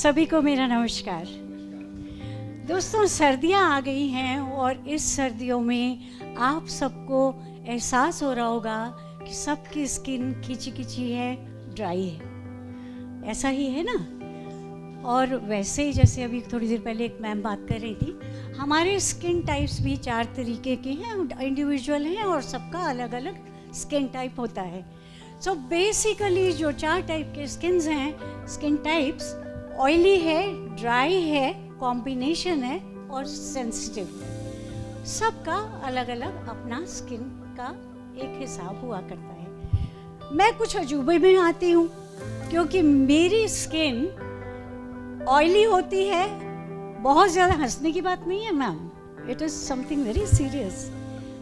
सभी को मेरा नमस्कार। दोस्तों, सर्दियाँ आ गई हैं और इस सर्दियों में आप सबको एहसास हो रहा होगा कि सबकी स्किन खिंची खिंची है, ड्राई है। ऐसा ही है ना। और वैसे ही जैसे अभी थोड़ी देर पहले एक मैम बात कर रही थी, हमारे स्किन टाइप्स भी 4 तरीके के हैं, इंडिविजुअल हैं और सबका अलग अलग स्किन टाइप होता है। सो बेसिकली जो 4 टाइप के स्किन्स हैं, स्किन टाइप्स, ऑयली है, ड्राई है, कॉम्बिनेशन है और सेंसिटिव। सबका अलग अलग अपना स्किन का एक हिसाब हुआ करता है। मैं कुछ अजूबे में आती हूँ क्योंकि मेरी स्किन ऑयली होती है। बहुत ज़्यादा हंसने की बात नहीं है ma'am, it is something very serious,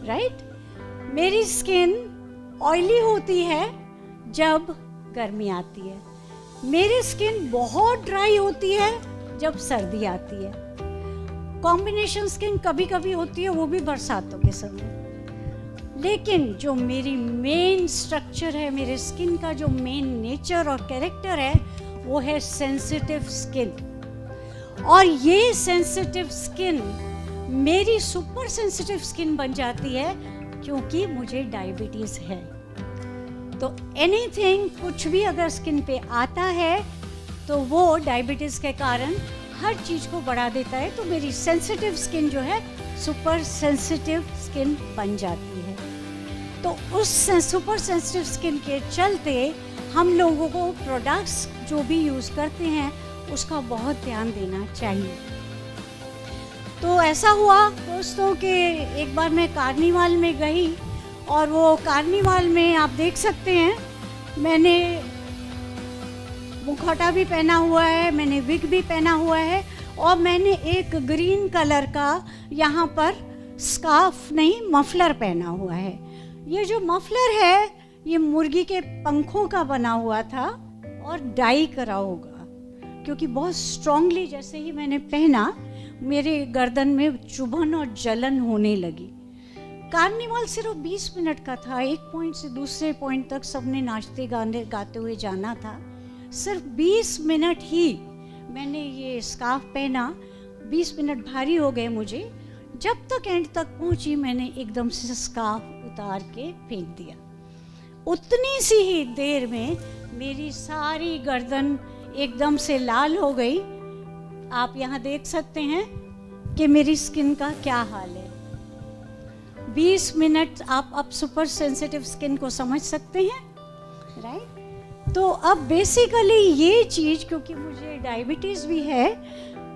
right. मेरी स्किन ऑयली होती है जब गर्मी आती है। मेरी स्किन बहुत ड्राई होती है जब सर्दी आती है। कॉम्बिनेशन स्किन कभी कभी होती है, वो भी बरसातों के समय। लेकिन जो मेरी मेन स्ट्रक्चर है, मेरे स्किन का जो मेन नेचर और कैरेक्टर है, वो है सेंसिटिव स्किन। और ये सेंसिटिव स्किन मेरी सुपर सेंसिटिव स्किन बन जाती है क्योंकि मुझे डायबिटीज़ है। तो एनीथिंग, कुछ भी अगर स्किन पे आता है तो वो डायबिटीज़ के कारण हर चीज़ को बढ़ा देता है। तो मेरी सेंसिटिव स्किन जो है सुपर सेंसिटिव स्किन बन जाती है। तो उस सुपर सेंसिटिव स्किन के चलते हम लोगों को प्रोडक्ट्स जो भी यूज़ करते हैं उसका बहुत ध्यान देना चाहिए। तो ऐसा हुआ दोस्तों कि एक बार मैं कार्निवाल में गई और वो कार्निवाल में आप देख सकते हैं, मैंने मुखौटा भी पहना हुआ है, मैंने विग भी पहना हुआ है और मैंने एक ग्रीन कलर का यहाँ पर स्कार्फ नहीं मफलर पहना हुआ है। ये जो मफलर है ये मुर्गी के पंखों का बना हुआ था और डाई करा होगा, क्योंकि बहुत स्ट्रांगली जैसे ही मैंने पहना मेरे गर्दन में चुभन और जलन होने लगी। कार्निवल सिर्फ 20 मिनट का था, एक पॉइंट से दूसरे पॉइंट तक सबने नाचते गाने गाते हुए जाना था। सिर्फ 20 मिनट ही मैंने ये स्कार्फ पहना, 20 मिनट भारी हो गए मुझे। जब तक एंड तक पहुंची मैंने एकदम से स्कार्फ उतार के फेंक दिया। उतनी सी ही देर में मेरी सारी गर्दन एकदम से लाल हो गई। आप यहाँ देख सकते हैं कि मेरी स्किन का क्या हाल है। 20 मिनट आप अब सुपर सेंसिटिव स्किन को समझ सकते हैं, राइट। तो अब बेसिकली ये चीज़, क्योंकि मुझे डायबिटीज़ भी है,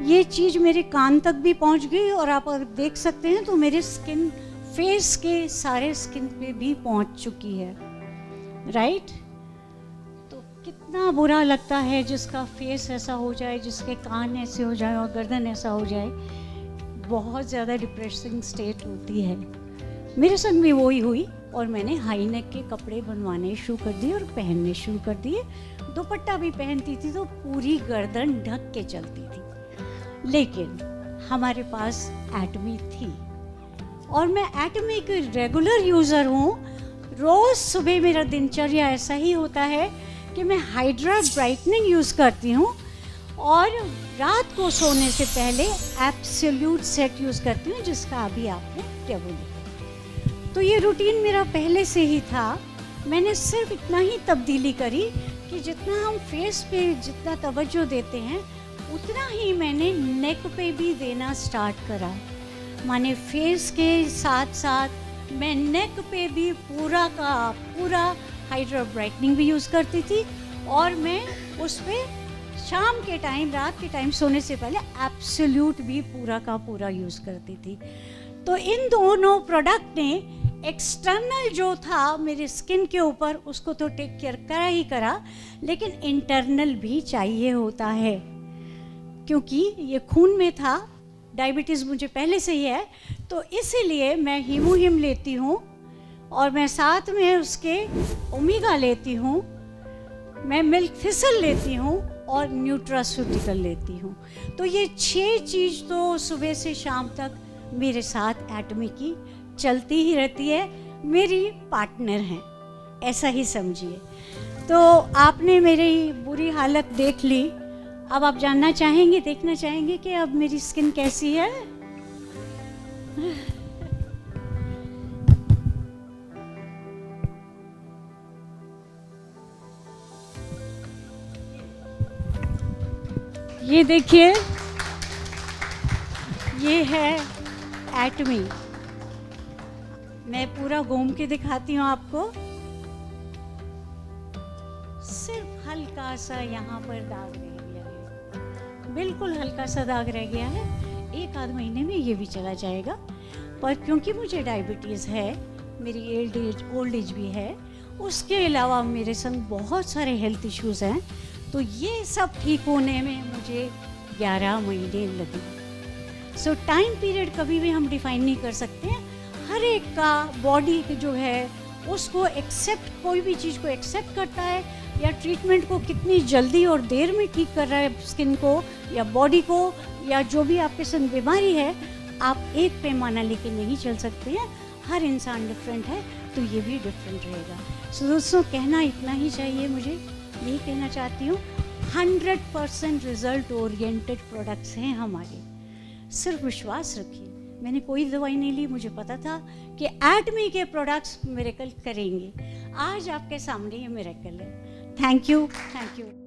ये चीज़ मेरे कान तक भी पहुंच गई और आप देख सकते हैं तो मेरे स्किन, फेस के सारे स्किन पे भी पहुंच चुकी है, राइट। तो कितना बुरा लगता है जिसका फेस ऐसा हो जाए, जिसके कान ऐसे हो जाए और गर्दन ऐसा हो जाए। बहुत ज़्यादा डिप्रेसिंग स्टेट होती है। मेरे संग भी वही हुई और मैंने हाई नेक के कपड़े बनवाने शुरू कर दिए और पहनने शुरू कर दिए। दुपट्टा भी पहनती थी तो पूरी गर्दन ढक के चलती थी। लेकिन हमारे पास एटमी थी और मैं एटमी की रेगुलर यूज़र हूँ। रोज़ सुबह मेरा दिनचर्या ऐसा ही होता है कि मैं हाइड्रा ब्राइटनिंग यूज़ करती हूँ और रात को सोने से पहले एब्सोल्यूट सेट यूज़ करती हूँ, जिसका अभी आपने डेमो देखा। तो ये रूटीन मेरा पहले से ही था। मैंने सिर्फ इतना ही तब्दीली करी कि जितना हम फेस पे जितना तवज्जो देते हैं उतना ही मैंने नेक पे भी देना स्टार्ट करा। माने फेस के साथ साथ मैं नेक पे भी पूरा का पूरा हाइड्रा ब्राइटनिंग भी यूज़ करती थी और मैं उस पर शाम के टाइम, रात के टाइम सोने से पहले एब्सोल्यूट भी पूरा का पूरा यूज़ करती थी। तो इन दोनों प्रोडक्ट ने एक्सटर्नल जो था मेरे स्किन के ऊपर उसको तो टेक केयर करा ही करा, लेकिन इंटरनल भी चाहिए होता है क्योंकि ये खून में था। डायबिटीज़ मुझे पहले से ही है, तो इसीलिए मैं हीमोहिम लेती हूँ और मैं साथ में उसके ओमेगा लेती हूँ, मैं मिल्क थिसल लेती हूँ और न्यूट्रास्यूटिकल लेती हूँ। तो ये 6 चीज़ तो सुबह से शाम तक मेरे साथ एटमी की चलती ही रहती है, मेरी पार्टनर हैं, ऐसा ही समझिए। तो आपने मेरी बुरी हालत देख ली अब आप जानना चाहेंगे, देखना चाहेंगे कि अब मेरी स्किन कैसी है? ये देखिए, ये है एटमी। मैं पूरा घूम के दिखाती हूँ आपको। सिर्फ हल्का सा यहाँ पर दाग रह गया है, बिल्कुल हल्का सा दाग रह गया है। 1 आध महीने में ये भी चला जाएगा। पर क्योंकि मुझे डायबिटीज़ है, मेरी ओल्ड एज भी है, उसके अलावा मेरे संग बहुत सारे हेल्थ इश्यूज़ हैं, तो ये सब ठीक होने में मुझे 11 महीने लगे। सो टाइम पीरियड कभी भी हम डिफाइन नहीं कर सकते हैं। हर एक का बॉडी जो है उसको एक्सेप्ट, कोई भी चीज़ को एक्सेप्ट करता है, या ट्रीटमेंट को कितनी जल्दी और देर में ठीक कर रहा है, स्किन को या बॉडी को, या जो भी आपके संग बीमारी है, आप एक पैमाना लेके नहीं चल सकते हैं। हर इंसान डिफरेंट है, तो ये भी डिफरेंट रहेगा। सो दोस्तों, कहना इतना ही चाहिए। मुझे यही कहना चाहती हूँ, 100% रिजल्ट ओरिएंटेड प्रोडक्ट्स हैं हमारे। सिर्फ विश्वास रखिए। मैंने कोई दवाई नहीं ली, मुझे पता था कि एटमी के प्रोडक्ट्स मिरेकल करेंगे। आज आपके सामने ये मिरेकल है। Thank you, thank you.